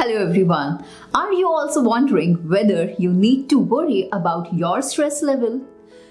Hello everyone. Are you also wondering whether you need to worry about your stress level?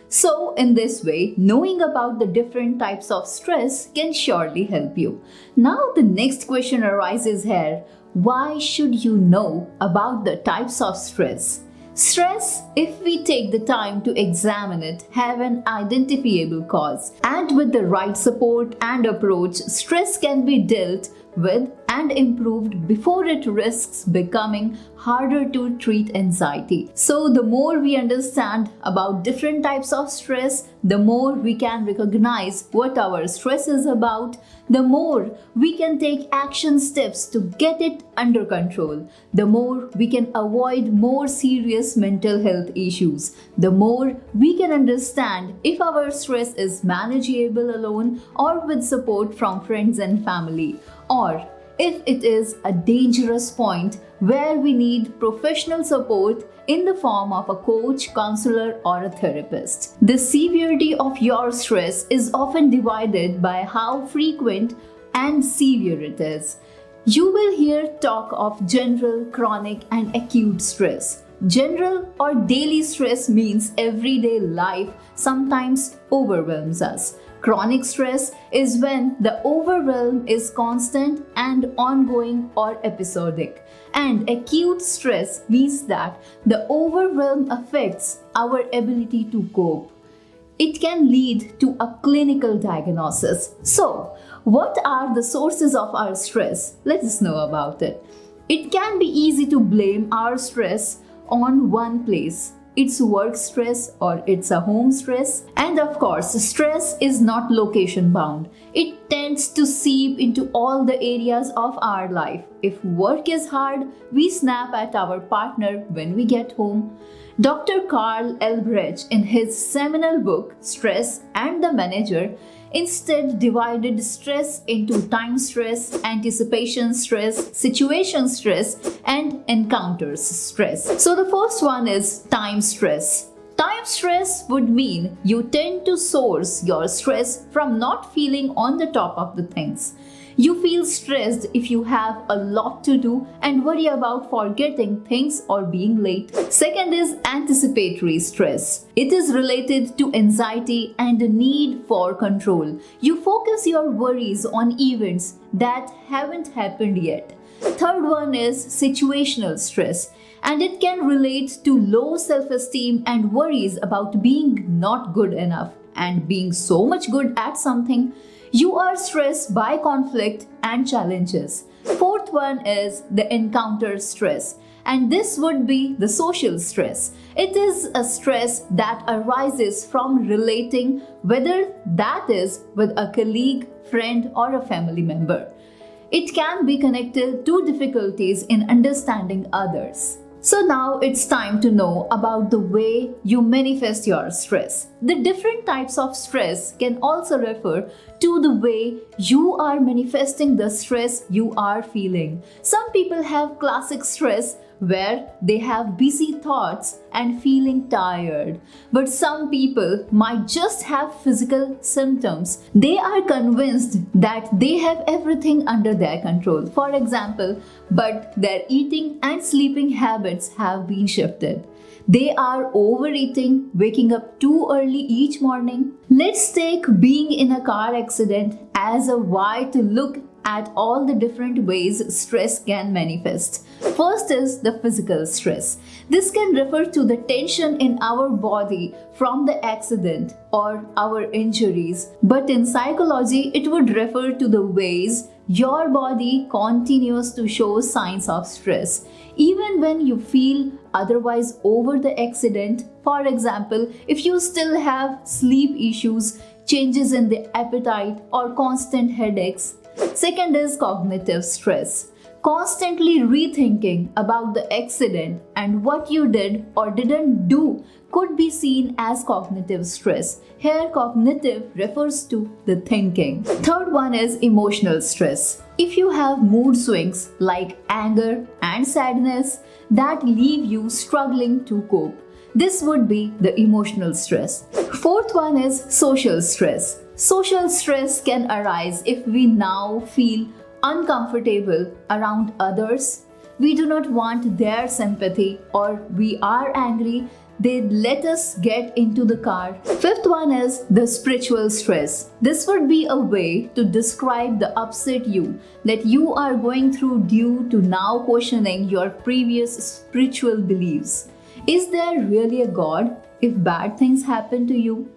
So, in this way, knowing about the different types of stress can surely help you. Now, the next question arises here. Why should you know about the types of stress? Stress, if we take the time to examine it, have an identifiable cause. And with the right support and approach, stress can be dealt with and improved before it risks becoming harder to treat anxiety. So the more we understand about different types of stress, the more we can recognize what our stress is about, the more we can take action steps to get it under control, the more we can avoid more serious mental health issues, the more we can understand if our stress is manageable alone or with support from friends and family, or if it is a dangerous point where we need professional support in the form of a coach, counselor, or a therapist. The severity of your stress is often divided by how frequent and severe it is. You will hear talk of general, chronic, and acute stress. General or daily stress means everyday life sometimes overwhelms us. Chronic stress is when the overwhelm is constant and ongoing or episodic. And acute stress means that the overwhelm affects our ability to cope. It can lead to a clinical diagnosis. So, what are the sources of our stress? Let us know about it. It can be easy to blame our stress on one place. It's work stress or it's a home stress. And of course, stress is not location bound. It tends to seep into all the areas of our life. If work is hard, we snap at our partner when we get home. Dr. Carl Albrecht, in his seminal book, Stress and the Manager, instead divided stress into time stress, anticipation stress, situation stress, and encounters stress. So the first one is time stress. Time stress would mean you tend to source your stress from not feeling on the top of the things. You feel stressed if you have a lot to do and worry about forgetting things or being late. Second is anticipatory stress. It is related to anxiety and the need for control. You focus your worries on events that haven't happened yet. Third one is situational stress, and it can relate to low self-esteem and worries about being not good enough and being so much good at something. You are stressed by conflict and challenges. Fourth one is the encounter stress, and this would be the social stress. It is a stress that arises from relating, whether that is with a colleague, friend, or a family member. It can be connected to difficulties in understanding others. So now it's time to know about the way you manifest your stress. The different types of stress can also refer to the way you are manifesting the stress you are feeling. Some people have classic stress where they have busy thoughts and feeling tired. But some people might just have physical symptoms. They are convinced that they have everything under their control, for example, but their eating and sleeping habits have been shifted. They are overeating, waking up too early each morning. Let's take being in a car accident as a why to look at all the different ways stress can manifest. First is the physical stress. This can refer to the tension in our body from the accident or our injuries. But in psychology, it would refer to the ways your body continues to show signs of stress, even when you feel otherwise over the accident. For example, if you still have sleep issues, changes in the appetite, or constant headaches. Second is cognitive stress. Constantly rethinking about the accident and what you did or didn't do could be seen as cognitive stress. Here, cognitive refers to the thinking. Third one is emotional stress. If you have mood swings like anger and sadness that leave you struggling to cope, this would be the emotional stress. Fourth one is social stress. Social stress can arise if we now feel uncomfortable around others, we do not want their sympathy, or we are angry, they let us get into the car. Fifth one is the spiritual stress. This would be a way to describe the upset you that you are going through due to now questioning your previous spiritual beliefs. Is there really a God if bad things happen to you?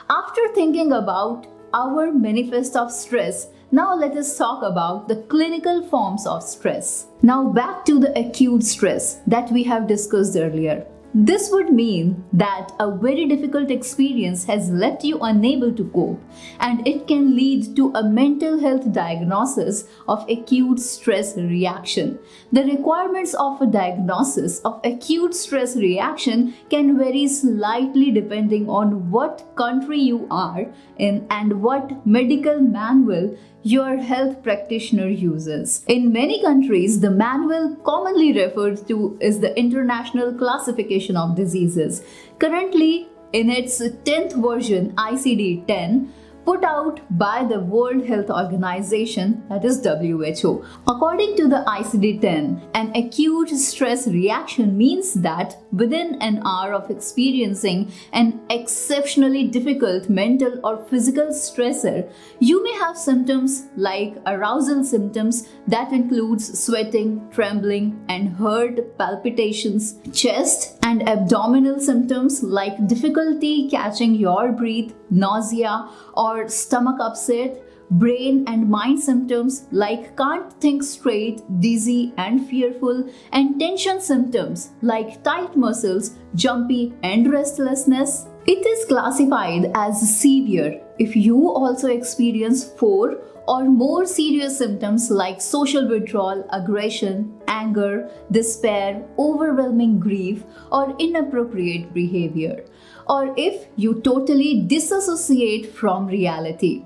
After thinking about our manifest of stress, now let us talk about the clinical forms of stress. Now back to the acute stress that we have discussed earlier. This would mean that a very difficult experience has left you unable to cope, and it can lead to a mental health diagnosis of acute stress reaction. The requirements of a diagnosis of acute stress reaction can vary slightly depending on what country you are in and what medical manual your health practitioner uses. In many countries, the manual commonly referred to is the International Classification of Diseases. Currently, in its 10th version, ICD-10, put out by the World Health Organization, that is WHO. According to the ICD-10, an acute stress reaction means that within an hour of experiencing an exceptionally difficult mental or physical stressor, you may have symptoms like arousal symptoms that includes sweating, trembling, and heart palpitations, chest and abdominal symptoms like difficulty catching your breath, nausea or stomach upset, brain and mind symptoms like can't think straight, dizzy and fearful, and tension symptoms like tight muscles, jumpy and restlessness. It is classified as severe if you also experience 4 or more serious symptoms like social withdrawal, aggression, anger, despair, overwhelming grief, or inappropriate behavior, or if you totally disassociate from reality.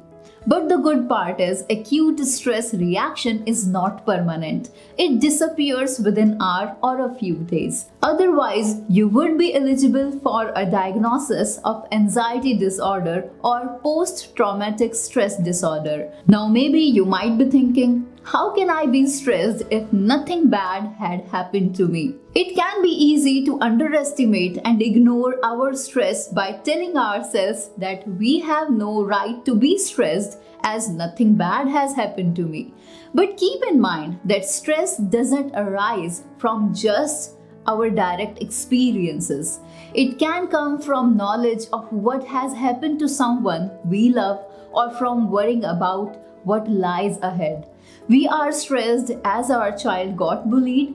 But the good part is acute stress reaction is not permanent. It disappears within an hour or a few days. Otherwise, you would be eligible for a diagnosis of anxiety disorder or post-traumatic stress disorder. Now maybe you might be thinking, how can I be stressed if nothing bad had happened to me? It can be easy to underestimate and ignore our stress by telling ourselves that we have no right to be stressed as nothing bad has happened to me. But keep in mind that stress doesn't arise from just our direct experiences. It can come from knowledge of what has happened to someone we love or from worrying about what lies ahead. We are stressed as our child got bullied,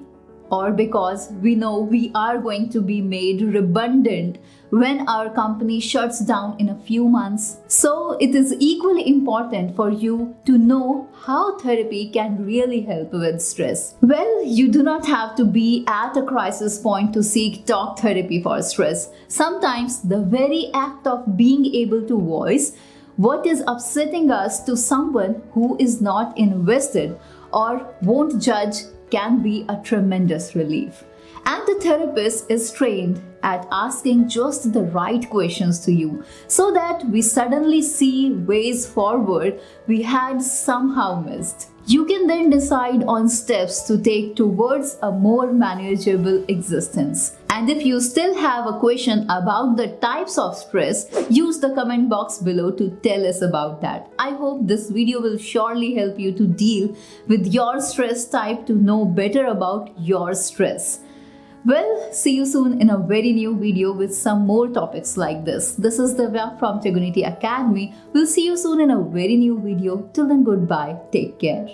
or because we know we are going to be made redundant when our company shuts down in a few months. So it is equally important for you to know how therapy can really help with stress. Well, you do not have to be at a crisis point to seek talk therapy for stress. Sometimes the very act of being able to voice what is upsetting us to someone who is not invested or won't judge can be a tremendous relief. And the therapist is trained at asking just the right questions to you so that we suddenly see ways forward we had somehow missed. You can then decide on steps to take towards a more manageable existence. And if you still have a question about the types of stress, use the comment box below to tell us about that. I hope this video will surely help you to deal with your stress type to know better about your stress. Well, see you soon in a very new video with some more topics like this. This is Divya from Tegonity Academy. We'll see you soon in a very new video. Till then, goodbye. Take care.